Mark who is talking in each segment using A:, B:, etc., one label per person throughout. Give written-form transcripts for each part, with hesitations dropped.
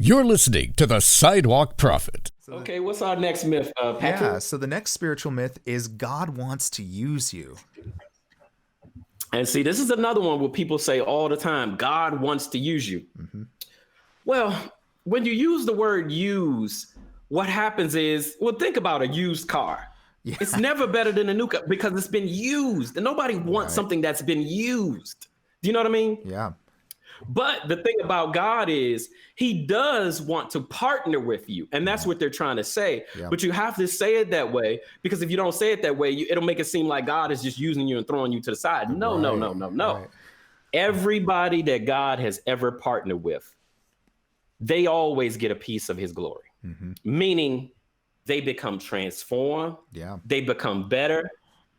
A: You're listening to the Sidewalk Prophet.
B: Okay, what's our next myth, Patrick?
C: Yeah, so the next spiritual myth is God wants to use you.
B: And see, this is another one where people say all the time, God wants to use you.
C: Mm-hmm.
B: Well, when you use the word use, what happens is, well, think about a used car.
C: Yeah.
B: It's never better than a new car because it's been used. And nobody wants something that's been used. Do you know what I mean?
C: Yeah.
B: But the thing about God is he does want to partner with you. And that's what they're trying to say.
C: Yeah.
B: But you have to say it that way, because if you don't say it that way, it'll make it seem like God is just using you and throwing you to the side. No.
C: Right.
B: Everybody that God has ever partnered with, they always get a piece of his glory, meaning they become transformed.
C: Yeah.
B: They become better.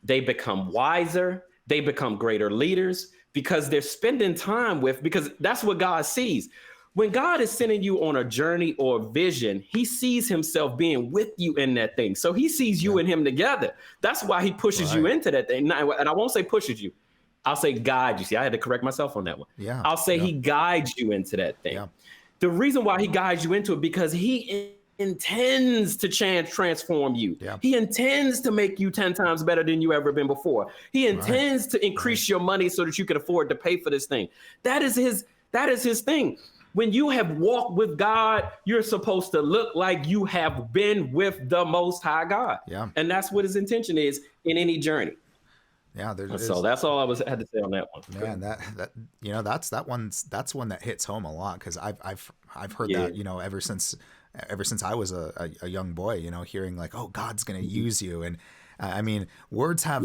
B: They become wiser. They become greater leaders. Because they're spending time with, because that's what God sees. When God is sending you on a journey or a vision, he sees himself being with you in that thing. So he sees you and him together. That's why he pushes you into that thing. And I won't say pushes you. I'll say guide you. See, I had to correct myself on that one.
C: Yeah.
B: I'll say he guides you into that thing.
C: Yeah.
B: The reason why he guides you into it, because he intends to transform you.
C: Yeah.
B: He intends to make you 10 times better than you ever been before. He intends to increase your money so that you can afford to pay for this thing. That is his thing. When you have walked with God, you're supposed to look like you have been with the Most High God.
C: Yeah.
B: And that's what his intention is in any journey.
C: Yeah,
B: so that's all I had to say on that one.
C: Man, that's one that hits home a lot, because I've heard that, ever since I was a young boy, hearing like, oh, God's going to use you. And I mean, words have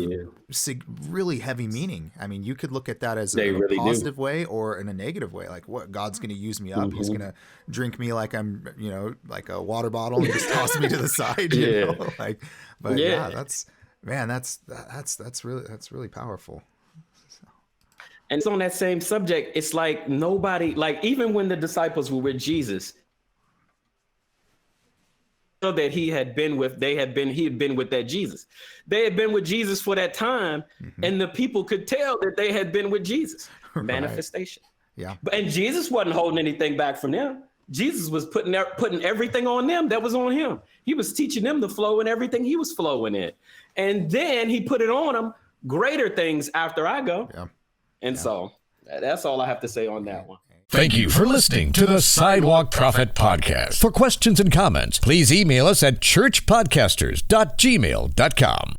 C: really heavy meaning. I mean, you could look at that as a positive way or in a negative way. Like, what, God's going to use me up. He's going to drink me like I'm, like a water bottle and just toss me to the side, that's really powerful.
B: And so on that same subject, it's like nobody, like even when the disciples were with Jesus, that he had been with that Jesus. They had been with Jesus for that time, and the people could tell that they had been with Jesus. Manifestation.
C: Yeah.
B: And Jesus wasn't holding anything back from them. Jesus was putting everything on them that was on him. He was teaching them the flow and everything he was flowing in. And then he put it on them, greater things after I go.
C: Yeah.
B: And so that's all I have to say on that one.
A: Thank you for listening to the Sidewalk Prophet Podcast. For questions and comments, please email us at churchpodcasters.gmail.com.